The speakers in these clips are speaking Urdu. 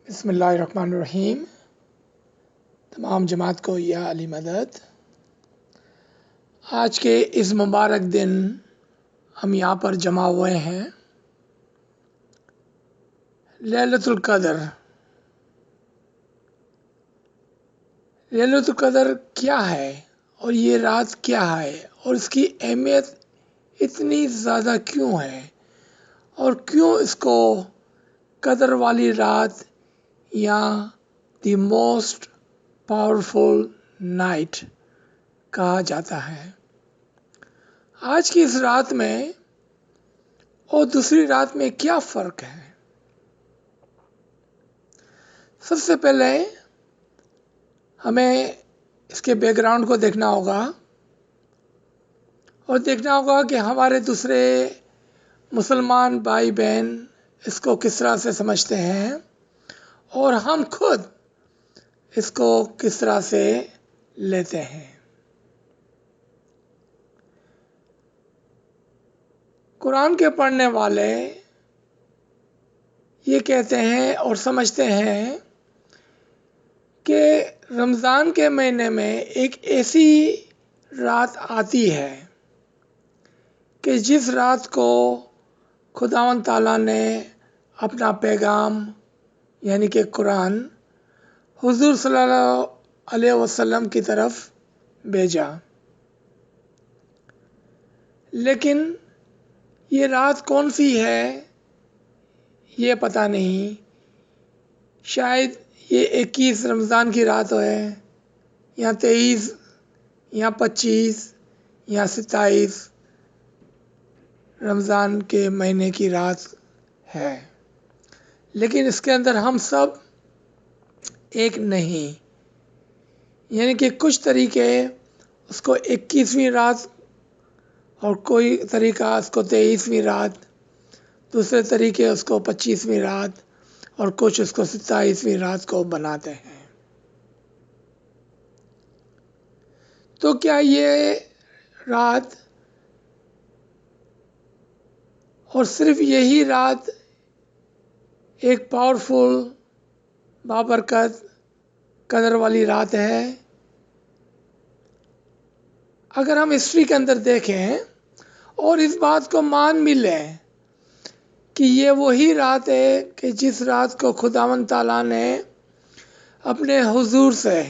بسم اللہ الرحمن الرحیم۔ تمام جماعت کو یا علی مدد۔ آج کے اس مبارک دن ہم یہاں پر جمع ہوئے ہیں لیلۃ القدر۔ لیلۃ القدر کیا ہے اور یہ رات کیا ہے اور اس کی اہمیت اتنی زیادہ کیوں ہے اور کیوں اس کو قدر والی رات یا دی موسٹ پاورفل نائٹ کہا جاتا ہے۔ آج کی اس رات میں اور دوسری رات میں کیا فرق ہے؟ سب سے پہلے ہمیں اس کے بیک گراؤنڈ کو دیکھنا ہوگا اور دیکھنا ہوگا کہ ہمارے دوسرے مسلمان بھائی بہن اس کو کس طرح سے سمجھتے ہیں اور ہم خود اس کو کس طرح سے لیتے ہیں۔ قرآن کے پڑھنے والے یہ کہتے ہیں اور سمجھتے ہیں کہ رمضان کے مہینے میں ایک ایسی رات آتی ہے کہ جس رات کو خداوند تعالیٰ نے اپنا پیغام یعنی کہ قرآن حضور صلی اللہ علیہ وسلم کی طرف بھیجا، لیکن یہ رات کون سی ہے یہ پتہ نہیں۔ شاید یہ 21 رمضان کی رات ہے یا 23 یا 25 یا 27 رمضان کے مہینے کی رات ہے، لیکن اس کے اندر ہم سب ایک نہیں، یعنی کہ کچھ طریقے اس کو 21ویں رات اور کوئی طریقہ اس کو 23ویں رات، دوسرے طریقے اس کو 25ویں رات اور کچھ اس کو 27ویں رات کو بناتے ہیں۔ تو کیا یہ رات اور صرف یہی رات ایک پاورفل بابرکت قدر والی رات ہے؟ اگر ہم ہسٹری کے اندر دیکھیں اور اس بات کو مان بھی لیں کہ یہ وہی رات ہے کہ جس رات کو خداوند تعالیٰ نے اپنے حضور سے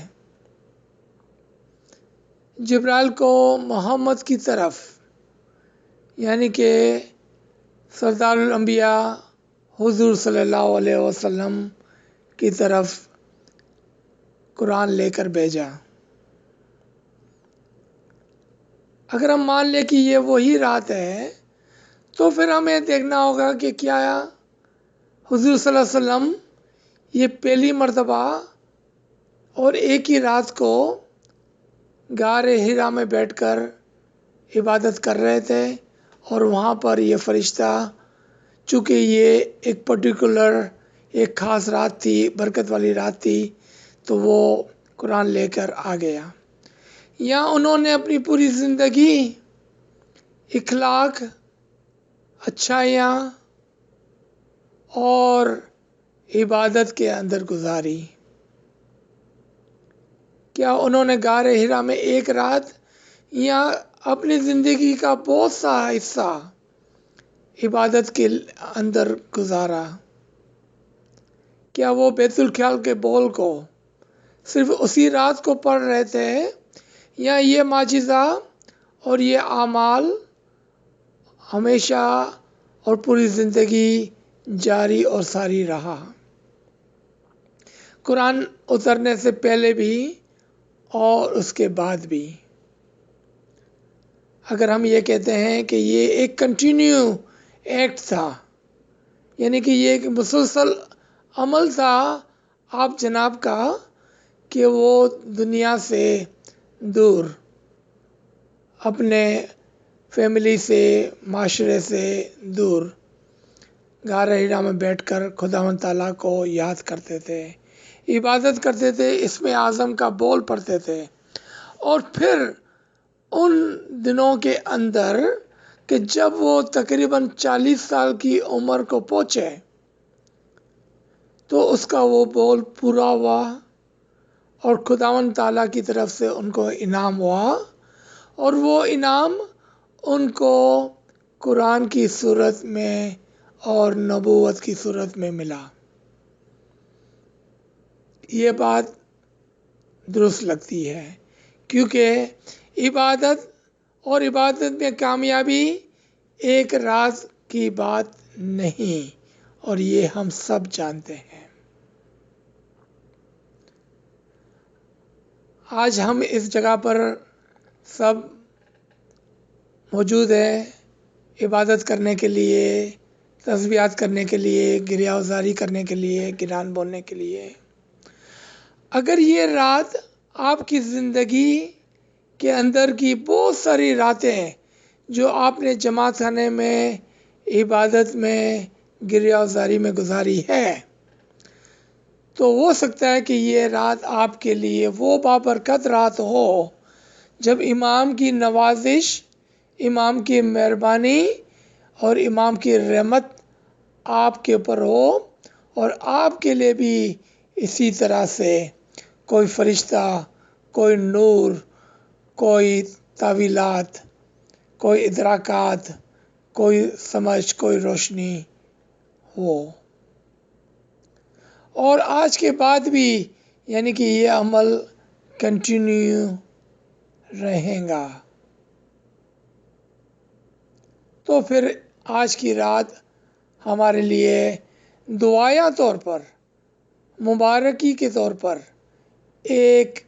جبرائیل کو محمد کی طرف یعنی کہ سردار الانبیاء حضور صلی اللہ علیہ وسلم کی طرف قرآن لے کر بھیجا، اگر ہم مان لیں کہ یہ وہی رات ہے تو پھر ہمیں دیکھنا ہوگا کہ کیا حضور صلی اللہ علیہ وسلم یہ پہلی مرتبہ اور ایک ہی رات کو غار حرا میں بیٹھ کر عبادت کر رہے تھے اور وہاں پر یہ فرشتہ، چونکہ یہ ایک پرٹیکولر ایک خاص رات تھی، برکت والی رات تھی، تو وہ قرآن لے کر آ گیا، یا انہوں نے اپنی پوری زندگی اخلاق، اچھائیاں اور عبادت کے اندر گزاری۔ کیا انہوں نے غار حرا میں ایک رات یا اپنی زندگی کا بہت سا حصہ عبادت کے اندر گزارا؟ کیا وہ بیت الخلا کے بول کو صرف اسی رات کو پڑھ رہے تھے یا یہ معجزہ اور یہ اعمال ہمیشہ اور پوری زندگی جاری اور ساری رہا؟ قرآن اترنے سے پہلے بھی اور اس کے بعد بھی اگر ہم یہ کہتے ہیں کہ یہ ایک کنٹینیو ایکٹ تھا، یعنی کہ یہ ایک مسلسل عمل تھا آپ جناب کا کہ وہ دنیا سے دور، اپنے فیملی سے، معاشرے سے دور غار حرا میں بیٹھ کر خداوند تعالیٰ کو یاد کرتے تھے، عبادت کرتے تھے، اسم اعظم کا بول پڑھتے تھے، اور پھر ان دنوں کے اندر کہ جب وہ تقریباً 40 سال کی عمر کو پہنچے تو اس کا وہ بول پورا ہوا اور خداوند تعالیٰ کی طرف سے ان کو انعام ہوا، اور وہ انعام ان کو قرآن کی صورت میں اور نبوت کی صورت میں ملا۔ یہ بات درست لگتی ہے، کیونکہ عبادت اور عبادت میں کامیابی ایک رات کی بات نہیں، اور یہ ہم سب جانتے ہیں۔ آج ہم اس جگہ پر سب موجود ہیں عبادت کرنے کے لیے، تسبیحات کرنے کے لیے، گریہ وزاری کرنے کے لیے، قرآن بولنے کے لیے۔ اگر یہ رات آپ کی زندگی کے اندر کی بہت ساری راتیں جو آپ نے جماعت خانے میں، عبادت میں، گریہ وزاری میں گزاری ہے، تو ہو سکتا ہے کہ یہ رات آپ کے لیے وہ بابرکت رات ہو جب امام کی نوازش، امام کی مہربانی اور امام کی رحمت آپ کے اوپر ہو، اور آپ کے لیے بھی اسی طرح سے کوئی فرشتہ، کوئی نور، کوئی تعویلات، کوئی ادراکات، کوئی سمجھ، کوئی روشنی ہو۔ اور آج کے بعد بھی یعنی کہ یہ عمل کنٹینیو رہے گا۔ تو پھر آج کی رات ہمارے لیے دعائیہ طور پر، مبارکی کے طور پر ایک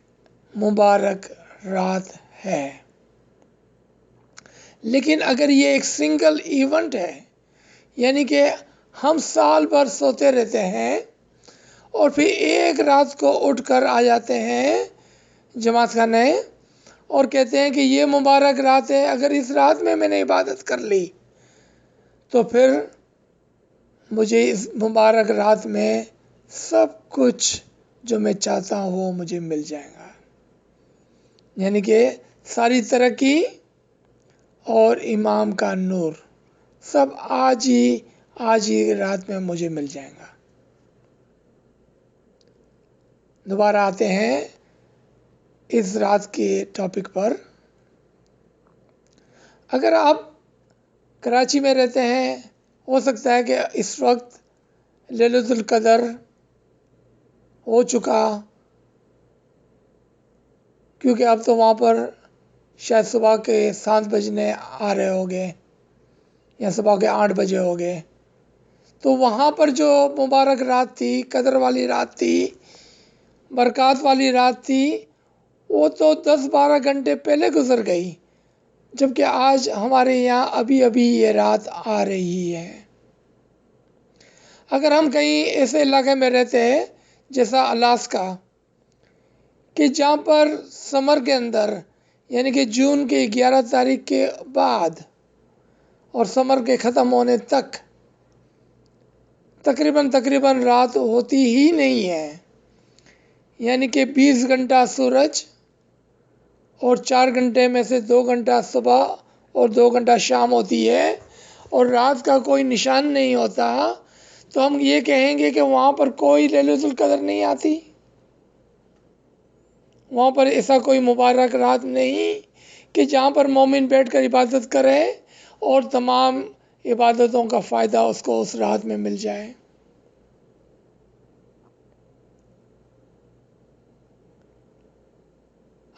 مبارک رات ہے۔ لیکن اگر یہ ایک سنگل ایونٹ ہے، یعنی کہ ہم سال بھر سوتے رہتے ہیں اور پھر ایک رات کو اٹھ کر آ جاتے ہیں جماعت خانے اور کہتے ہیں کہ یہ مبارک رات ہے، اگر اس رات میں میں نے عبادت کر لی تو پھر مجھے اس مبارک رات میں سب کچھ جو میں چاہتا ہوں وہ مجھے مل جائے گا، یعنی کہ ساری ترقی اور امام کا نور سب آج ہی رات میں مجھے مل جائے گا۔ دوبارہ آتے ہیں اس رات کے ٹاپک پر۔ اگر آپ کراچی میں رہتے ہیں، ہو سکتا ہے کہ اس وقت لیلۃ القدر ہو چکا، کیونکہ اب تو وہاں پر شاید صبح کے 7 بجنے آ رہے ہوگے یا صبح کے 8 بجے ہوگے۔ تو وہاں پر جو مبارک رات تھی، قدر والی رات تھی، برکات والی رات تھی، وہ تو 10-12 گھنٹے پہلے گزر گئی، جبکہ آج ہمارے یہاں ابھی یہ رات آ رہی ہے۔ اگر ہم کہیں ایسے علاقے میں رہتے ہیں جیسا الاسکا، کہ جہاں پر سمر کے اندر یعنی کہ جون کی 11 تاریخ کے بعد اور سمر کے ختم ہونے تک تقریباً رات ہوتی ہی نہیں ہے، یعنی کہ 20 گھنٹہ سورج اور 4 گھنٹے میں سے 2 گھنٹہ صبح اور 2 گھنٹہ شام ہوتی ہے، اور رات کا کوئی نشان نہیں ہوتا، تو ہم یہ کہیں گے کہ وہاں پر کوئی لیلۃ القدر نہیں آتی، وہاں پر ایسا کوئی مبارک رات نہیں کہ جہاں پر مومن بیٹھ کر عبادت کرے اور تمام عبادتوں کا فائدہ اس کو اس رات میں مل جائے۔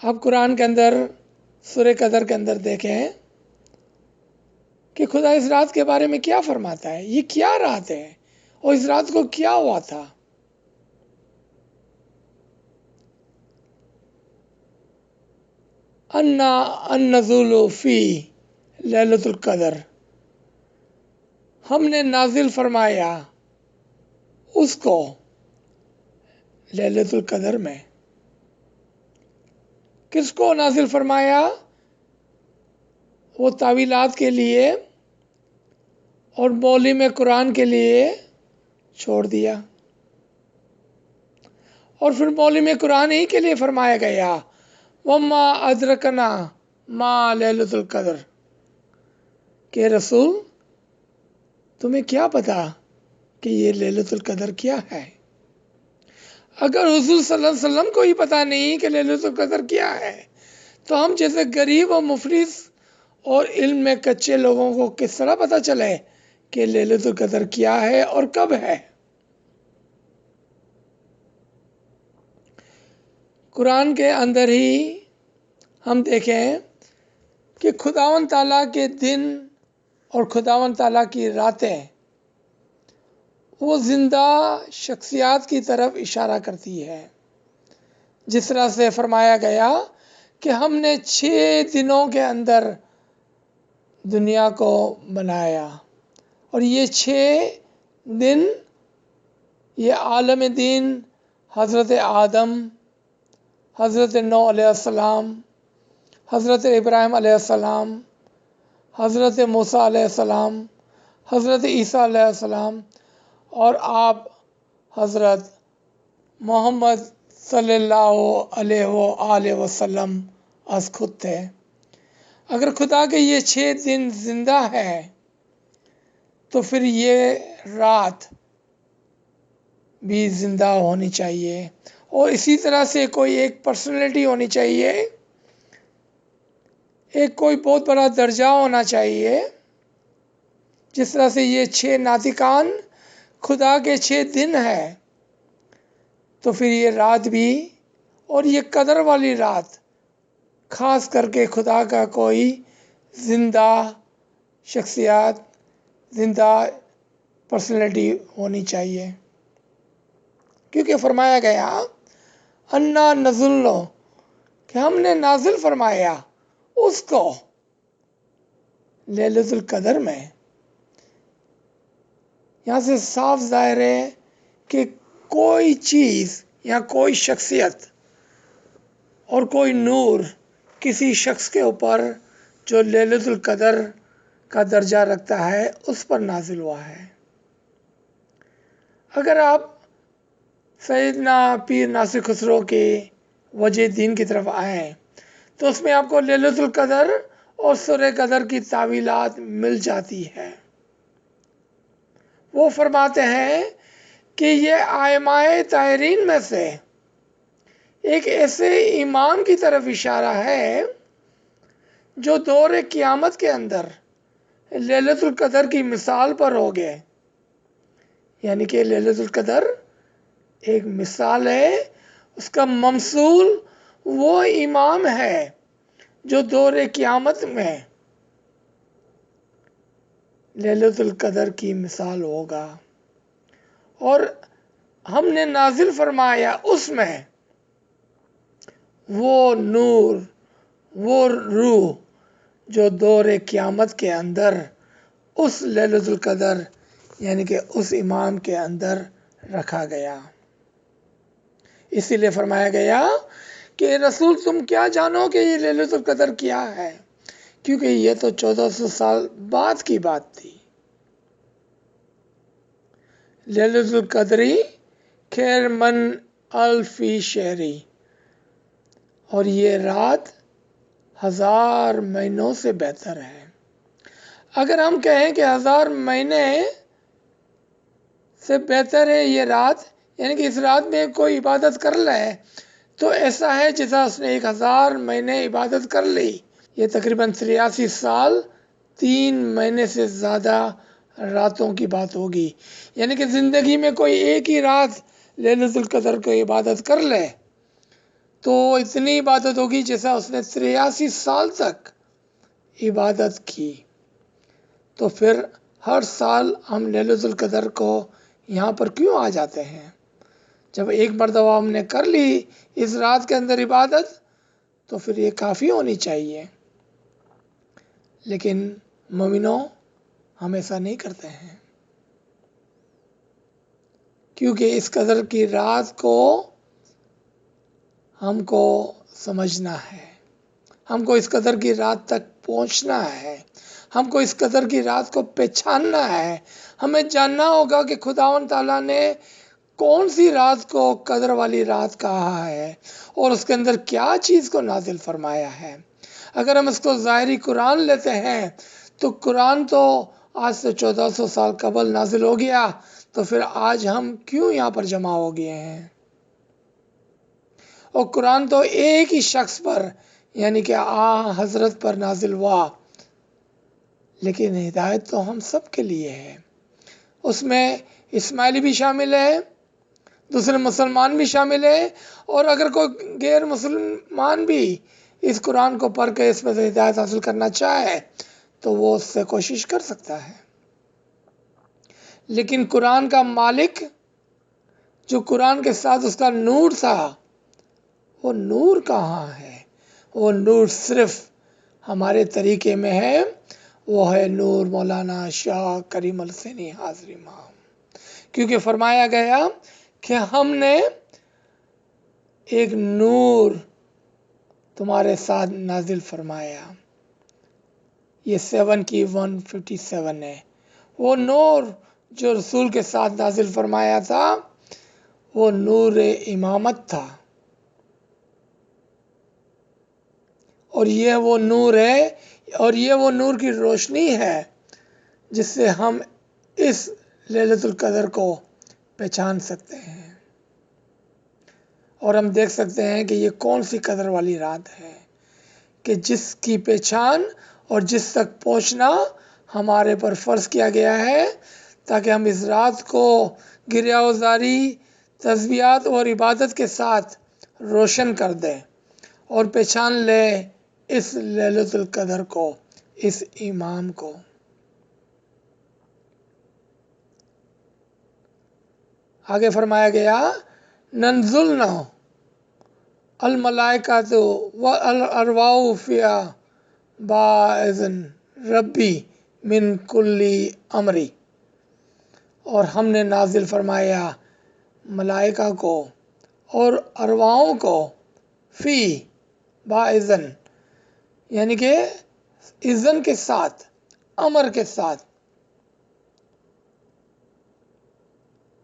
آپ قرآن کے اندر سورہ قدر کے اندر دیکھیں کہ خدا اس رات کے بارے میں کیا فرماتا ہے، یہ کیا رات ہے اور اس رات کو کیا ہوا تھا۔ انا النزول فی لیلۃ القدر، ہم نے نازل فرمایا اس کو لیلۃ القدر میں۔ کس کو نازل فرمایا؟ وہ تعویلات کے لیے اور معلم قرآن کے لیے چھوڑ دیا، اور پھر معلم قرآن ہی کے لیے فرمایا گیا وما ادرکنا ما لیلۃ القدر، کہ رسول تمہیں کیا پتا کہ یہ لیلۃ القدر کیا ہے۔ اگر حضور صلی اللہ علیہ وسلم کو ہی پتہ نہیں کہ لیلۃ القدر کیا ہے تو ہم جیسے غریب اور مفلس اور علم میں کچے لوگوں کو کس طرح پتہ چلے کہ لیلۃ القدر کیا ہے اور کب ہے؟ قرآن کے اندر ہی ہم دیکھیں کہ خداوند تعالیٰ کے دن اور خداوند تعالیٰ کی راتیں وہ زندہ شخصیات کی طرف اشارہ کرتی ہے، جس طرح سے فرمایا گیا کہ ہم نے 6 دنوں کے اندر دنیا کو بنایا، اور یہ 6 دن یہ عالم دین حضرت آدم، حضرت نوح علیہ السلام، حضرت ابراہیم علیہ السلام، حضرت موسیٰ علیہ السلام، حضرت عیسیٰ علیہ السلام اور آپ حضرت محمد صلی اللہ علیہ وآلہ وسلم از خود تھے۔ اگر خدا کے یہ 6 دن زندہ ہے تو پھر یہ رات بھی زندہ ہونی چاہیے، اور اسی طرح سے کوئی ایک پرسنالٹی ہونی چاہیے، ایک کوئی بہت بڑا درجہ ہونا چاہیے، جس طرح سے یہ 6 ناطقان خدا کے 6 دن ہے تو پھر یہ رات بھی، اور یہ قدر والی رات خاص کر کے خدا کا کوئی زندہ شخصیات، زندہ پرسنالٹی ہونی چاہیے، کیونکہ فرمایا گیا انا نزل کہ ہم نے نازل فرمایا اس کو لیلۃ القدر میں۔ یہاں سے صاف ظاہر ہے کہ کوئی چیز یا کوئی شخصیت اور کوئی نور کسی شخص کے اوپر جو لیلۃ القدر کا درجہ رکھتا ہے اس پر نازل ہوا ہے۔ اگر آپ سیدنا پیر ناصر خسرو کے وجہ دین کی طرف آئیں تو اس میں آپ کو لیلۃ القدر اور سورہ قدر کی تعویلات مل جاتی ہے۔ وہ فرماتے ہیں کہ یہ ائمہ طاہرین میں سے ایک ایسے امام کی طرف اشارہ ہے جو دور قیامت کے اندر لیلۃ القدر کی مثال پر ہو گئے، یعنی کہ لیلۃ القدر ایک مثال ہے، اس کا ممثول وہ امام ہے جو دور قیامت میں لیلۃ القدر کی مثال ہوگا، اور ہم نے نازل فرمایا اس میں وہ نور، وہ روح جو دور قیامت کے اندر اس لیلۃ القدر یعنی کہ اس امام کے اندر رکھا گیا۔ اسی لیے فرمایا گیا کہ رسول تم کیا جانو کہ یہ لیلۃ القدر کیا ہے، کیونکہ یہ تو 1400 سال بعد کی بات تھی۔ لیلۃ القدری خیر من الفی شہری، اور یہ رات 1000 مہینوں سے بہتر ہے۔ اگر ہم کہیں کہ 1000 مہینے سے بہتر ہے یہ رات، یعنی کہ اس رات میں کوئی عبادت کر لے تو ایسا ہے جیسا اس نے 1000 مہینے عبادت کر لی۔ یہ تقریباً 83 سال 3 مہینے سے زیادہ راتوں کی بات ہوگی، یعنی کہ زندگی میں کوئی ایک ہی رات لیلۃ القدر کو عبادت کر لے تو اتنی عبادت ہوگی جیسا اس نے 83 سال تک عبادت کی۔ تو پھر ہر سال ہم لیلۃ القدر کو یہاں پر کیوں آ جاتے ہیں؟ جب ایک مرتبہ ہم نے کر لی اس رات کے اندر عبادت تو پھر یہ کافی ہونی چاہیے، لیکن مومنوں ہم ایسا نہیں کرتے ہیں، کیونکہ اس قدر کی رات کو ہم کو سمجھنا ہے، ہم کو اس قدر کی رات تک پہنچنا ہے، ہم کو اس قدر کی رات کو پہچاننا ہے۔ ہمیں جاننا ہوگا کہ خداوند تعالیٰ نے کون سی رات کو قدر والی رات کہا ہے اور اس کے اندر کیا چیز کو نازل فرمایا ہے۔ اگر ہم اس کو ظاہری قرآن لیتے ہیں تو قرآن تو آج سے 1400 سال قبل نازل ہو گیا، تو پھر آج ہم کیوں یہاں پر جمع ہو گئے ہیں؟ اور قرآن تو ایک ہی شخص پر یعنی کہ حضرت پر نازل ہوا، لیکن ہدایت تو ہم سب کے لیے ہے۔ اس میں اسماعیلی بھی شامل ہے، دوسرے مسلمان بھی شامل ہے، اور اگر کوئی غیر مسلمان بھی اس قرآن کو پڑھ کے اس میں سے ہدایت حاصل کرنا چاہے تو وہ اس سے کوشش کر سکتا ہے۔ لیکن قرآن کا مالک جو قرآن کے ساتھ اس کا نور تھا، وہ نور کہاں ہے؟ وہ نور صرف ہمارے طریقے میں ہے، وہ ہے نور مولانا شاہ کریم الحسینی حاضری امام، کیونکہ فرمایا گیا کہ ہم نے ایک نور تمہارے ساتھ نازل فرمایا۔ یہ 7 کی 157 ہے۔ وہ نور جو رسول کے ساتھ نازل فرمایا تھا وہ نور امامت تھا، اور یہ وہ نور ہے، اور یہ وہ نور کی روشنی ہے جس سے ہم اس لیلۃ القدر کو پہچان سکتے ہیں، اور ہم دیکھ سکتے ہیں کہ یہ کون سی قدر والی رات ہے کہ جس کی پہچان اور جس تک پہنچنا ہمارے پر فرض کیا گیا ہے، تاکہ ہم اس رات کو گریہ وزاری، تسبیحات اور عبادت کے ساتھ روشن کر دیں اور پہچان لے اس لیلۃ القدر کو، اس امام کو۔ آگے فرمایا گیا ننزلنا الملائکۃ والارواح فیہا باذن ربی من کل امری، اور ہم نے نازل فرمایا ملائکہ کو اور ارواحوں کو فی باذن یعنی کہ اذن کے ساتھ، امر کے ساتھ،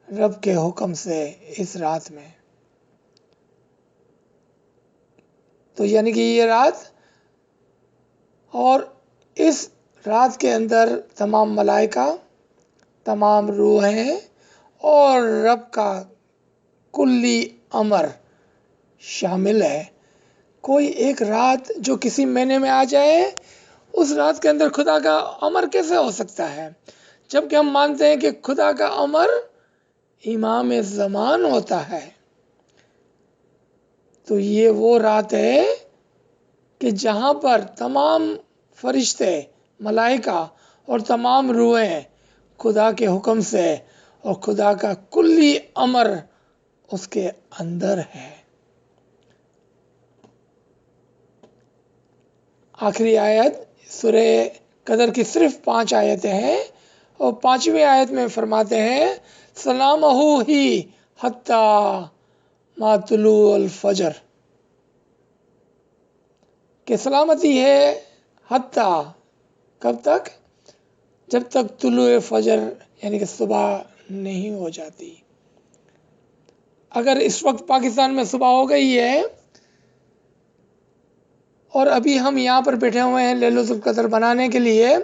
رب کے حکم سے اس رات میں۔ تو یعنی کہ یہ رات، اور اس رات کے اندر تمام ملائکہ، تمام روحیں اور رب کا کلی امر شامل ہے۔ کوئی ایک رات جو کسی مہینے میں آ جائے، اس رات کے اندر خدا کا امر کیسے ہو سکتا ہے؟ جبکہ ہم مانتے ہیں کہ خدا کا امر امام زمان ہوتا ہے۔ تو یہ وہ رات ہے کہ جہاں پر تمام فرشتے، ملائکہ اور تمام روحیں خدا کے حکم سے، اور خدا کا کلی امر اس کے اندر ہے۔ آخری آیت سورہ قدر کی صرف 5 آیتیں ہیں، اور 5ویں آیت میں فرماتے ہیں سلامہ ہی حتی ما طلوع الفجر، کہ سلامتی ہے حتی، کب تک؟ جب تک طلوع فجر یعنی کہ صبح نہیں ہو جاتی۔ اگر اس وقت پاکستان میں صبح ہو گئی ہے اور ابھی ہم یہاں پر بیٹھے ہوئے ہیں لیلۃ القدر بنانے کے لیے،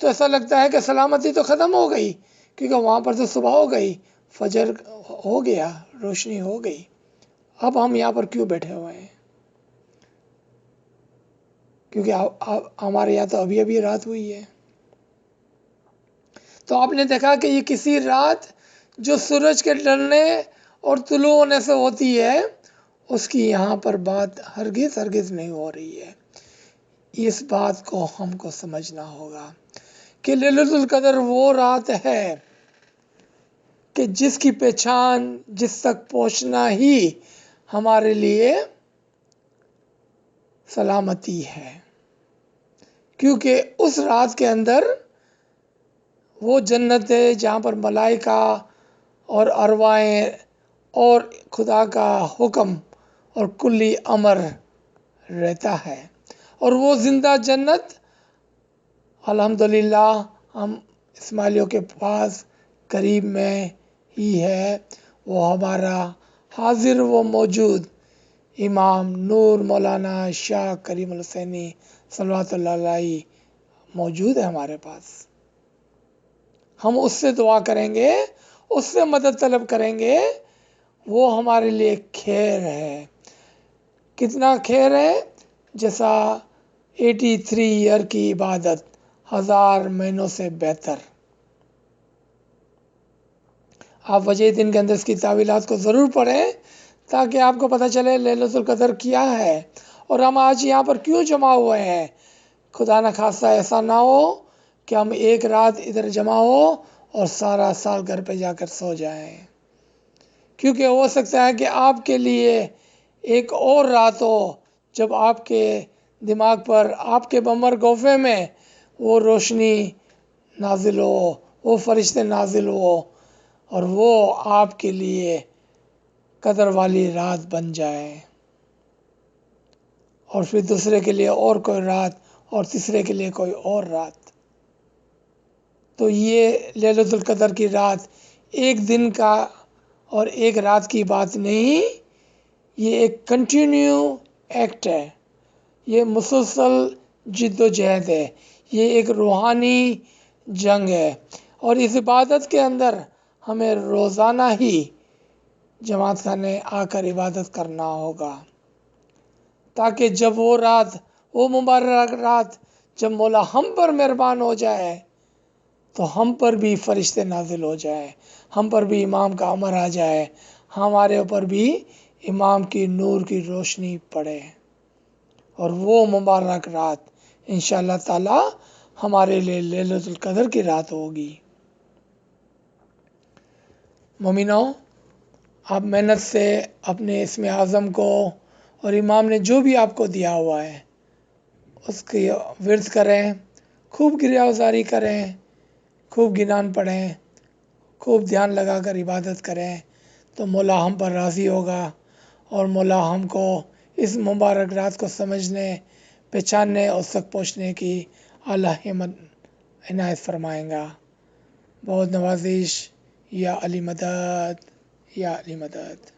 تو ایسا لگتا ہے کہ سلامتی تو ختم ہو گئی، کیونکہ وہاں پر تو صبح ہو گئی، فجر ہو گیا، روشنی ہو گئی۔ اب ہم یہاں پر کیوں بیٹھے ہوئے ہیں؟ کیونکہ ہمارے یہاں تو ابھی ابھی رات ہوئی ہے۔ تو آپ نے دیکھا کہ یہ کسی رات جو سورج کے ڈھلنے اور طلوع ہونے سے ہوتی ہے، اس کی یہاں پر بات ہرگز نہیں ہو رہی ہے۔ اس بات کو ہم کو سمجھنا ہوگا کہ لیلۃ القدر وہ رات ہے کہ جس کی پہچان، جس تک پہنچنا ہی ہمارے لیے سلامتی ہے، کیونکہ اس رات کے اندر وہ جنت ہے جہاں پر ملائکہ اور ارواحیں اور خدا کا حکم اور کلی امر رہتا ہے، اور وہ زندہ جنت الحمدللہ ہم اسماعیلیوں کے پاس قریب میں ہی ہے۔ وہ ہمارا حاضر و موجود امام نور مولانا شاہ کریم الحسینی صلوات اللہ علیہ موجود ہے ہمارے پاس۔ ہم اس سے دعا کریں گے، اس سے مدد طلب کریں گے، وہ ہمارے لیے خیر ہے۔ کتنا خیر ہے، جیسا 83 ایئر کی عبادت 1000 مہینوں سے بہتر۔ آپ وجہ دن کے اندر اس کی تعویلات کو ضرور پڑھیں تاکہ آپ کو پتہ چلے لیلۃ القدر کیا ہے اور ہم آج یہاں پر کیوں جمع ہوئے ہیں۔ خدا نہ خواستہ ایسا نہ ہو کہ ہم ایک رات ادھر جمع ہو اور سارا سال گھر پہ جا کر سو جائیں، کیونکہ ہو سکتا ہے کہ آپ کے لیے ایک اور رات ہو جب آپ کے دماغ پر، آپ کے بمر گوفے میں وہ روشنی نازل ہو، وہ فرشتے نازل ہو اور وہ آپ کے لیے قدر والی رات بن جائے، اور پھر دوسرے کے لیے اور کوئی رات، اور تیسرے کے لیے کوئی اور رات۔ تو یہ لیلۃ القدر کی رات ایک دن کا اور ایک رات کی بات نہیں، یہ ایک کنٹینیو ایکٹ ہے، یہ مسلسل جد و جہد ہے، یہ ایک روحانی جنگ ہے، اور اس عبادت کے اندر ہمیں روزانہ ہی جماعت خانے آ کر عبادت کرنا ہوگا، تاکہ جب وہ رات، وہ مبارک رات جب مولا ہم پر مہربان ہو جائے تو ہم پر بھی فرشتے نازل ہو جائے، ہم پر بھی امام کا امر آ جائے، ہمارے اوپر بھی امام کی نور کی روشنی پڑے، اور وہ مبارک رات انشاءاللہ تعالی ہمارے لیے لیلۃ القدر کی رات ہوگی۔ مومنو، آپ محنت سے اپنے اسم اعظم کو اور امام نے جو بھی آپ کو دیا ہوا ہے اس کی ورد کریں، خوب گریہ وزاری کریں، خوب گنان پڑھیں، خوب دھیان لگا کر عبادت کریں، تو مولا ہم پر راضی ہوگا، اور مولا ہم کو اس مبارک رات کو سمجھنے، پہچاننے اور تک پہنچنے کی اعلیٰ ہمت عنایت فرمائیں گا۔ بہت نوازش، یا علی مدد، یا علی مدد۔